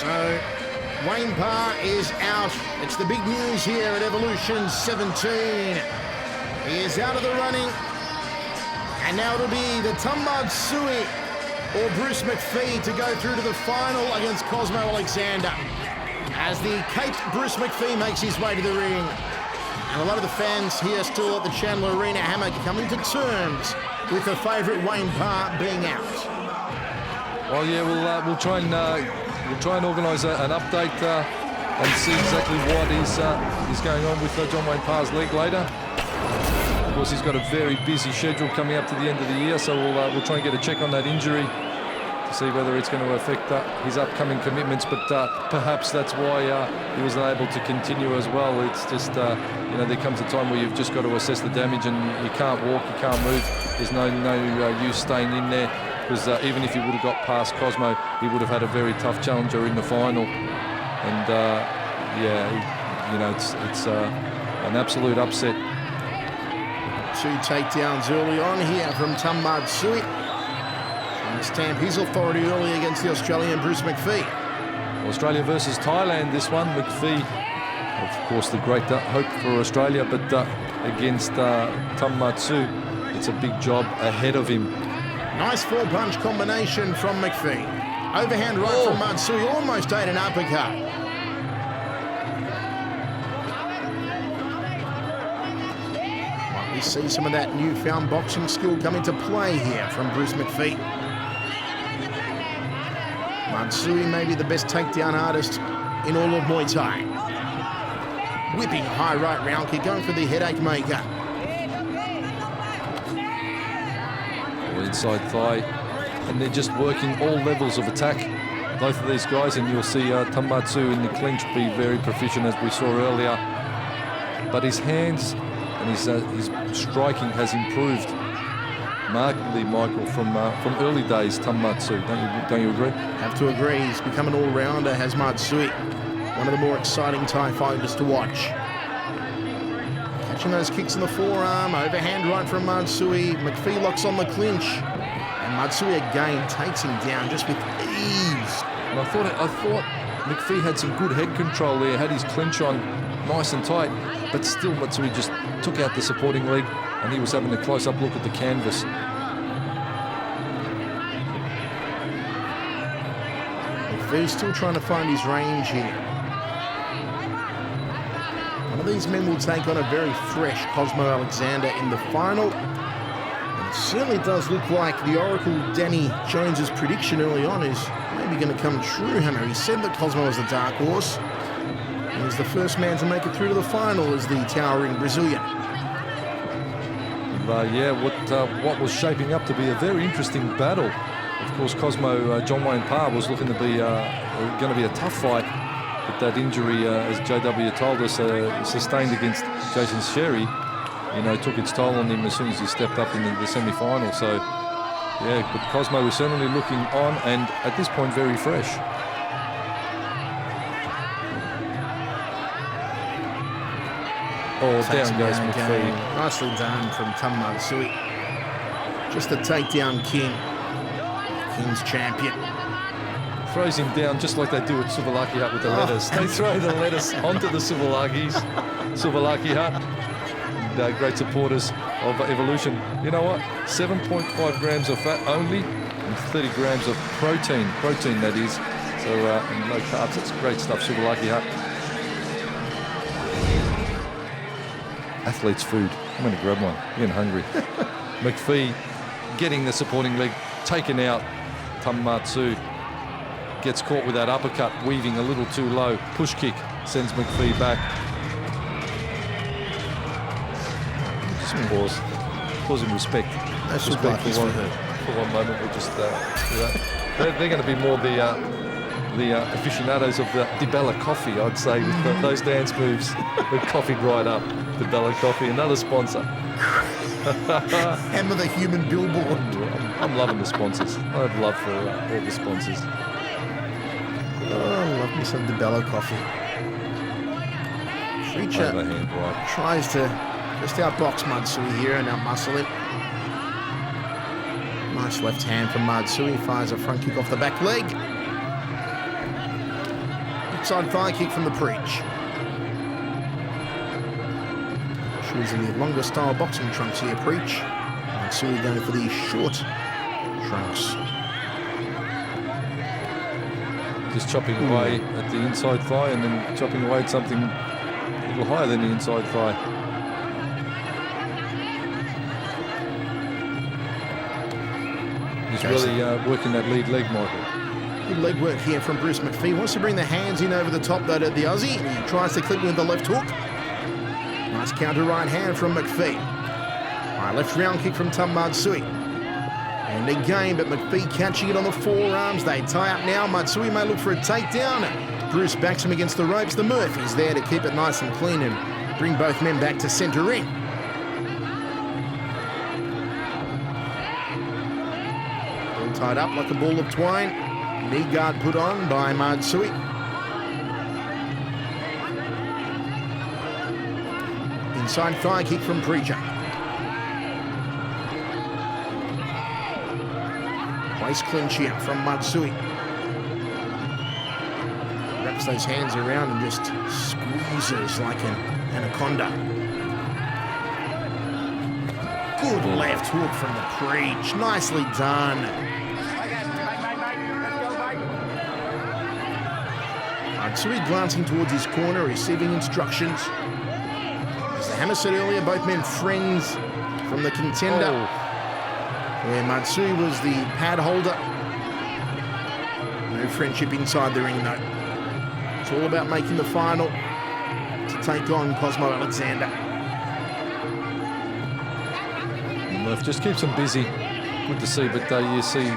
So Wayne Parr is out. It's the big news here at Evolution 17. He is out of the running. And now it'll be the Mardsua or Bruce Macfie to go through to the final against Cosmo Alexander, as the caped Bruce Macfie makes his way to the ring. And a lot of the fans here still at the Chandler Arena Hammock coming to terms with the favourite Wayne Parr being out. Well, yeah, we'll try and organise an update and see exactly what is going on with John Wayne Parr's leg later. Of course, he's got a very busy schedule coming up to the end of the year, so we'll try and get a check on that injury to see whether it's going to affect his upcoming commitments. But perhaps that's why he was unable to continue as well. It's just there comes a time where you've just got to assess the damage, and you can't walk, you can't move. There's no use staying in there, because even if he would have got past Cosmo, he would have had a very tough challenger in the final. And it's an absolute upset. 2 takedowns early on here from Mardsua, trying to stamp his authority early against the Australian Bruce Macfie. Australia versus Thailand, this one. Macfie, of course, the great hope for Australia, but against Mardsua, it's a big job ahead of him. Nice 4-punch combination from Macfie. Overhand right from Mardsua, almost ate an uppercut. We see some of that newfound boxing skill come into play here from Bruce Macfie. Mardsua may be the best takedown artist in all of Muay Thai. Whipping a high right round kick, going for the headache maker. Inside thigh, and they're just working all levels of attack, both of these guys, and you'll see Mardsua in the clinch be very proficient, as we saw earlier. But his hands and his striking has improved markedly, Michael, from early days. Mardsua, don't you agree? Have to agree. He's become an all-rounder, has Mardsua. One of the more exciting Thai fighters to watch. Catching those kicks in the forearm, overhand right from Mardsua. Macfie locks on the clinch, and Mardsua again takes him down just with ease. And I thought Macfie had some good head control there, had his clinch on nice and tight, but still Mardsua just took out the supporting leg, and he was having a close-up look at the canvas. Macfie's still trying to find his range here. One of these men will take on a very fresh Cosmo Alexander in the final. And it certainly does look like the Oracle Danny Jones's prediction early on is maybe going to come true, Hammer. He said that Cosmo was the dark horse. And he's the first man to make it through to the final as the towering Brazilian. What was shaping up to be a very interesting battle. Of course, Cosmo, John Wayne Parr, was looking to be going to be a tough fight. But that injury, as JW told us, sustained against Jason Sherry, took its toll on him as soon as he stepped up in the semi-final. So, yeah, but Cosmo is certainly looking on, and at this point, very fresh. Oh, down goes Macfie. Nicely done from Mardsua. Just the takedown king. King's champion. Throws him down just like they do at Suvalaki Hut with the lettuce. They throw the lettuce onto the Suvalaki Hut. And, great supporters of Evolution. You know what? 7.5 grams of fat only and 30 grams of protein. Protein, that is. So, and no carbs. That's great stuff, Suvalaki Hut. Athlete's food. I'm going to grab one. I'm getting hungry. Macfie getting the supporting leg taken out. Mardsua gets caught with that uppercut, weaving a little too low. Push kick sends Macfie back. Just pause in respect. That's respect for one moment. We'll just they're going to be more the aficionados of the DiBella coffee, I'd say, with those dance moves. They're coffeed right up. DiBella coffee, another sponsor. Hammer the human billboard. I'm loving the sponsors. I have love for all the sponsors. Oh, I love me some DiBella coffee. Creature tries to just outbox Mardsua here and outmuscle him. Nice left hand from Mardsua. He fires a front kick off the back leg. backside thigh kick from the Preach. Shoes in the longer style boxing trunks here, Preach. Mardsua going for the short trunks. Just chopping away at the inside thigh and then chopping away at something a little higher than the inside thigh. He's really working that lead leg, Michael. Good leg work here from Bruce Macfie. Wants to bring the hands in over the top though to the Aussie. He tries to clip with the left hook. Nice counter right hand from Macfie. Right, left round kick from Mardsua. And again, but Macfie catching it on the forearms. They tie up now. Mardsua may look for a takedown. Bruce backs him against the ropes. The Murphy's there to keep it nice and clean and bring both men back to centre ring. All tied up like a ball of twine. Knee guard put on by Mardsua. Inside thigh kick from Preacher. Waist clinch here from Mardsua. Wraps those hands around and just squeezes like an anaconda. Good left hook from the Preach. Nicely done. Mardsua glancing towards his corner, receiving instructions. As the hammer said earlier, both men friends from the contender. Where Mardsua was the pad holder. No friendship inside the ring though. It's all about making the final to take on Cosmo Alexander. Murph just keeps him busy. Good to see, but you see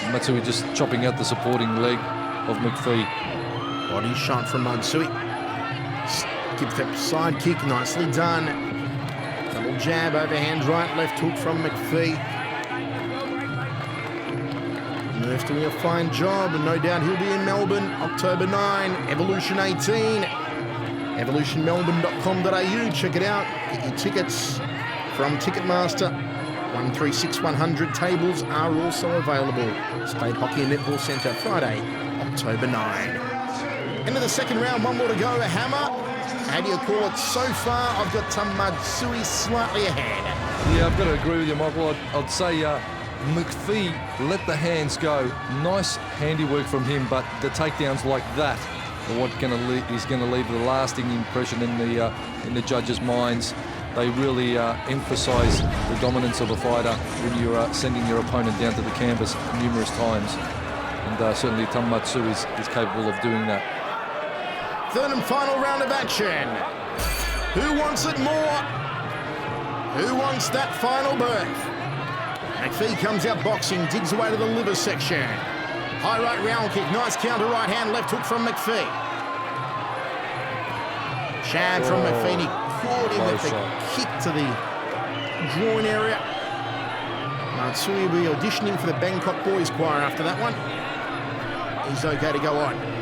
Mardsua just chopping out the supporting leg of Macfie. Body shot from Mardsua. Skip step side kick, nicely done. Double jab, overhand right, left hook from Macfie. Murph's doing a fine job, and no doubt he'll be in Melbourne, October 9, Evolution 18. evolutionmelbourne.com.au, check it out. Get your tickets from Ticketmaster. 136100 tables are also available. State Hockey and Netball Centre, Friday, October 9. Into the second round, one more to go. A hammer. How do you call it so far? I've got Mardsua slightly ahead. Yeah, I've got to agree with you, Michael. I'd say Macfie let the hands go. Nice handiwork from him, but the takedowns like that are what is going to leave the lasting impression in the judges' minds. They really emphasise the dominance of a fighter when you're sending your opponent down to the canvas numerous times. And certainly Mardsua is capable of doing that. Third and final round of action. Who wants it more? Who wants that final berth? Macfie comes out boxing, digs away to the liver section. High right round kick, nice counter right hand, left hook from Macfie. Chad from Macfie, he caught him with the kick to the groin area. Mardsua will be auditioning for the Bangkok Boys Choir after that one. He's okay to go on.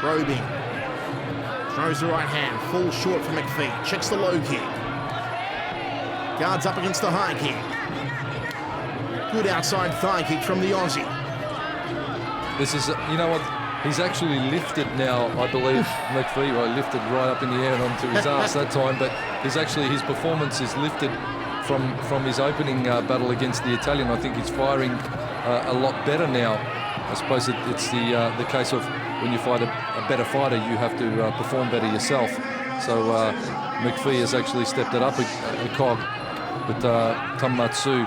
Probing. Throws the right hand, falls short for Macfie. Checks the low kick. Guards up against the high kick. Good outside thigh kick from the Aussie. This is, you know what, he's actually lifted now, I believe. Macfie lifted right up in the air and onto his ass that time, but his performance is lifted from his opening battle against the Italian. I think he's firing a lot better now. I suppose it's the case of when you fight a better fighter, you have to perform better yourself. So Macfie has actually stepped it up a cog. But Mardsua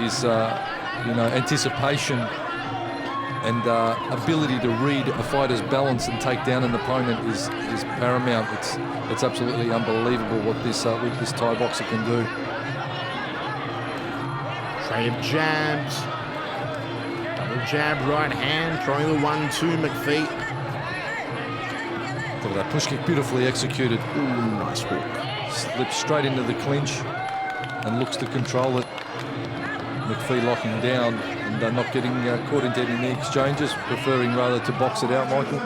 is, anticipation and ability to read a fighter's balance and take down an opponent is paramount. It's absolutely unbelievable what this Thai boxer can do. Trade of jabs. Double jab, right hand, throwing the 1-2, Macfie. Look at that push kick, beautifully executed. Ooh, nice hook. Slips straight into the clinch and looks to control it. Macfie locking down and not getting caught into any exchanges, preferring rather to box it out, Michael.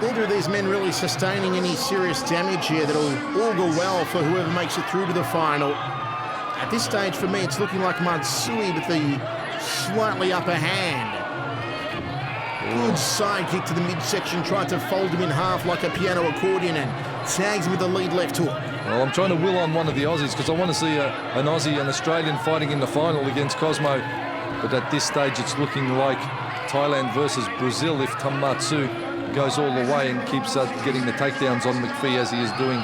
Neither of these men really sustaining any serious damage here that'll augur well for whoever makes it through to the final. At this stage, for me, it's looking like Mardsua with the slightly upper hand. Good side kick to the midsection, tried to fold him in half like a piano accordion and tags him with the lead left hook. Well, I'm trying to will on one of the Aussies because I want to see an Aussie, an Australian fighting in the final against Cosmo. But at this stage, it's looking like Thailand versus Brazil if Mardsua goes all the way and keeps getting the takedowns on Macfie as he is doing.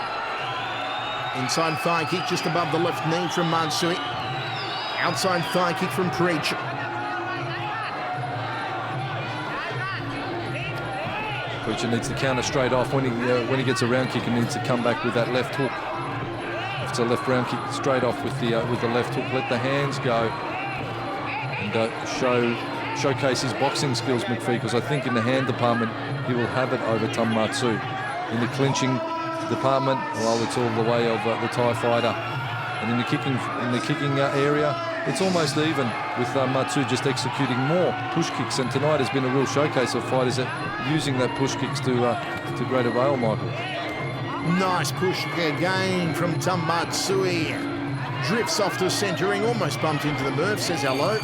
Inside thigh kick just above the left knee from Mardsua. Outside thigh kick from Preach. Preacher needs to counter straight off when he gets a round kick and needs to come back with that left hook. If it's a left round kick, straight off with the left hook. Let the hands go and showcase his boxing skills, Macfie, because I think in the hand department he will have it over Mardsua. In the clinching department, well, it's all the way of the Thai fighter, and in the kicking area, it's almost even with Mardsua just executing more push kicks. And tonight has been a real showcase of fighters using that push kicks to great avail, Michael. Nice push again from Mardsua. Drifts off to centering, almost bumped into the Murph, says hello.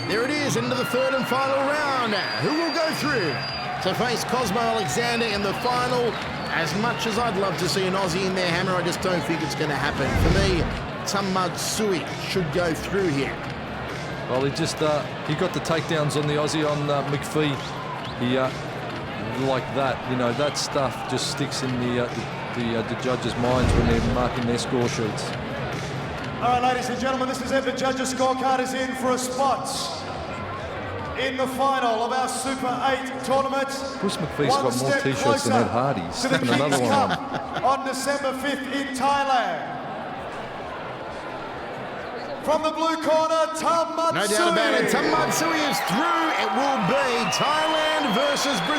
There it is, into the third and final round. Who will go through to face Cosmo Alexander in the final? As much as I'd love to see an Aussie in their hammer, I just don't think it's going to happen. For me, Mardsua should go through here. Well, he got the takedowns on the Aussie on Macfie. He like that, that stuff just sticks in the judges' minds when they're marking their score sheets. All right, ladies and gentlemen, this is it. The judges' scorecard is in for a spot in the final of our Super 8 tournament. Bruce McPhee's got more T-shirts than Ed Hardy's. To the Another King's one Cup on December 5th in Thailand. From the blue corner, Mardsua. No doubt about it, Mardsua is through. It will be Thailand versus Brisbane.